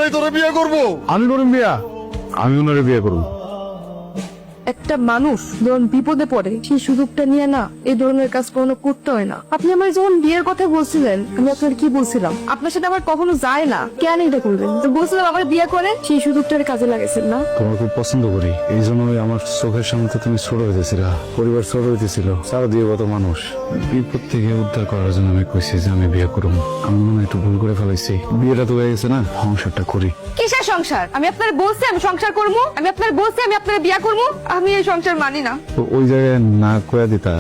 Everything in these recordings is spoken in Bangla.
ওরাই তোরে বিয়ে করবো। আমি করুন বিয়া, আমি ওনারে বিয়ে করুন। একটা মানুষ যখন বিপদে পড়ে সেই সুযোগটা নিয়ে না এই ধরনের কাজ কখনো করতে হয় না। আপনি আমার যখন বিয়ের কথা বলছিলেন আমি আপনার কি বলছিলাম, আপনার সাথে আমার কখনো যায় না, কেন এটা করবেন? তো বলছিলাম আমার বিয়ে করে সেই সুযোগটার কাজে লাগাইছেন না। তোমাকে খুব পছন্দ করি, এই জন্যই আমার চোখের সামনে তো তুমি ছোট হইতেছিলা, পরিবার ছোট হইতেছিল, সারা দিয়ে কত মানুষ বিপদ থেকে উদ্ধার করার জন্য আমি কইছি যে আমি বিয়ে করবো। আমি মনে হয় একটু ভুল করে ফেলাইছি, বিয়েটা তো হয়ে গেছে না, সংসারটা করি। কিসের সংসার? আমি আপনার বলছি আমি সংসার করবো, আমি আপনার বলছি আমি আপনার বিয়ে করবো। আমি এই সংসার মানি না। তো ওই জায়গায় না কয়া দিতা,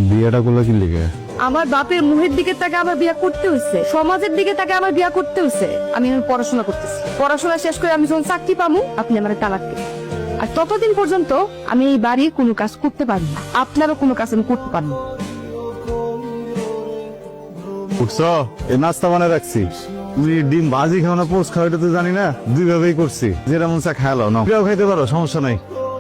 বিয়েটা করলে কি লিগে? আমার বাপের মুহের দিকে তাকে আমার বিয়ে করতে হয়েছে, সমাজের দিকে তাকে আমার বিয়ে করতে হয়েছে। আমি এখন পড়াশোনা করতেছি, পড়াশোনা শেষ করে আমি যখন চাকরি পাবো আপনি আমার তালাক দিন। আর ততদিন পর্যন্ত আমি এই বাড়ির কোনো কাজ করতে পারবো না, আপনারও কোনো কাজ আমি করতে পারবো না। উঠছো, এই নাস্তা বানায় রাখছি। তুমি ডিম ভাজি খাও না পোস্ট খাও এটা তো জানি না, দুই ভাবেই করছি, যেটা মন চা খাইলো না, খাইতে পারো, সমস্যা নাই।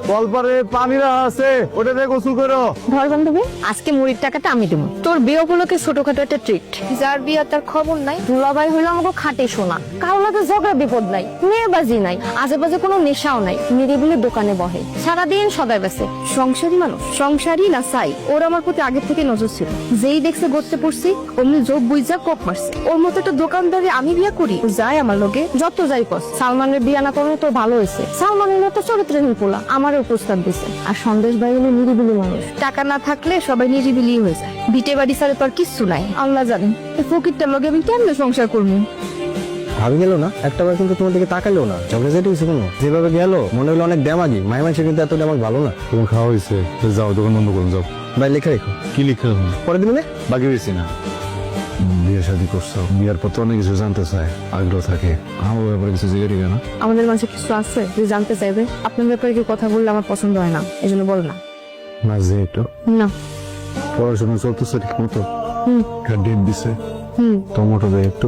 কলপারে পানি রাখা আছে, ওটা দিয়ে গোসল করো। ধর বান্ধবী, আজকে মুড়ির টাকাটা আমি দেবো। তোর বিয়ে উপলক্ষে ছোটখাটো একটা ট্রিট। যার বিয়ে তার খবর নাই, দুলাভাই হইলো আমাকে খাটে শোনা, কারো লাগে ঝগড়া বিপদ নাই, মেয়েবাজি নাই, আজে বাজে কোনো নেশাও নাই, নিরিবিলি দোকানে বহে, সারাদিন সদাই বেসে। সংসারী মানুষ, সংসারী না চাই। ওর আমার প্রতি আগের থেকে নজর ছিল, যেই দেখছে গড়তে পড়ছি অমনি যোগ বুঝা কোপ মারছে। ওর মতো একটা দোকানদারে আমি বিয়ে করি, ও যায় আমার লোকে যত যাই কস। সালমানের বিয়ে না করলে তো ভালো হয়েছে, সালমানের মতো চরিত্রহীন পোলা আমারও প্রস্তাব দিছে। আর সন্দেশ ভাই হলো নিরিবিলি মানুষ, টাকা না থাকলে সবাই নিরিবিলি হয়ে যায়, বিটে বাড়ি ছাড়া তো আর কিচ্ছু নাই। আল্লাহ জানেন এই ফকিরটার লগে আমি কেমনে সংসার করবো। ভাবি গেল না, একটা বার কিন্তু তোমার দিকে তাকালো না, ঝগড়া যেটা হয়েছে কোনো, যেভাবে গেল মনে হলো অনেক ড্যামাগি। মাই মানুষের কিন্তু এত ড্যামাগ ভালো না। তোমার খাওয়া হয়েছে, যাও দোকান বন্ধ করুন, যাও। ভাই লেখা রেখো, কি লিখে পরে দিবে না। বাকি হয়েছি না, বিয়ে শাদী করছো, বিয়ার পর তো অনেক কিছু জানতে চায়, আগ্রহ থাকে, আমার ব্যাপারে কিছু জিজ্ঞেস দিবে না। আমাদের মাঝে কিছু আছে যে জানতে চাইবে। আপনার ব্যাপারে কি কথা বললে আমার পছন্দ হয় না, এই জন্য বল না। না যে একটু না। পড়াশোনা চলতেছে ঠিক মতো, ডেট দিছে, টমেটো দেয় একটু,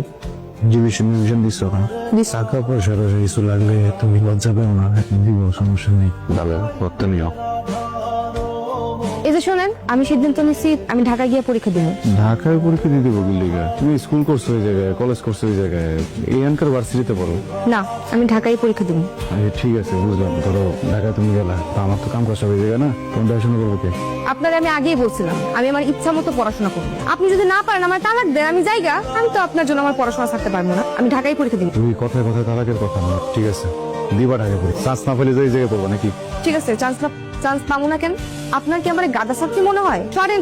জিভিশন দিচ্ছ ওখানে, টাকা পয়সা কিছু লাগলে তুমি লজ্জা পেও না, দিব, সমস্যা নেই, দাদা করতে নিও। এই যে শোনেন, আমি সিদ্ধান্ত নিচ্ছি আমি ঢাকা গিয়ে পরীক্ষা দিব। ঢাকায় পরীক্ষা দিতে বলি, তুমি স্কুল করছো ওই জায়গায়, কলেজ করছো ওই জায়গায়, এই আনকার ভার্সিটিতে পড়ো না, আমি ঢাকায় পরীক্ষা দিব। ঠিক আছে বুঝলাম, ধরো ঢাকায় তুমি গেলা, তো আমার তো কাম করা ওই জায়গায় না, তোমার দেখাশোনা করবো কে? আপনার আমি আগেই বলছিলাম আমি আমার ইচ্ছা মতো পড়াশোনা করবো। আপনি যদি না পারেন আমার তালাক দেন, আমি জায়গা, আমি তো আপনার জন্য আমার পড়াশোনা ছাড়তে পারবো না। আমি ঢাকায় পরীক্ষা দিব। তুমি কথায় কথায় তালাকের কথা না, ঠিক আছে দিবা ঢাকায় পড়ি, চান্স না পেলে ওই জায়গায় পড়বো নাকি? ঠিক আছে, চান্স পাবো না কেন? আপনার কি আমার গাদা ছাত্রী মনে হয়? সরেন।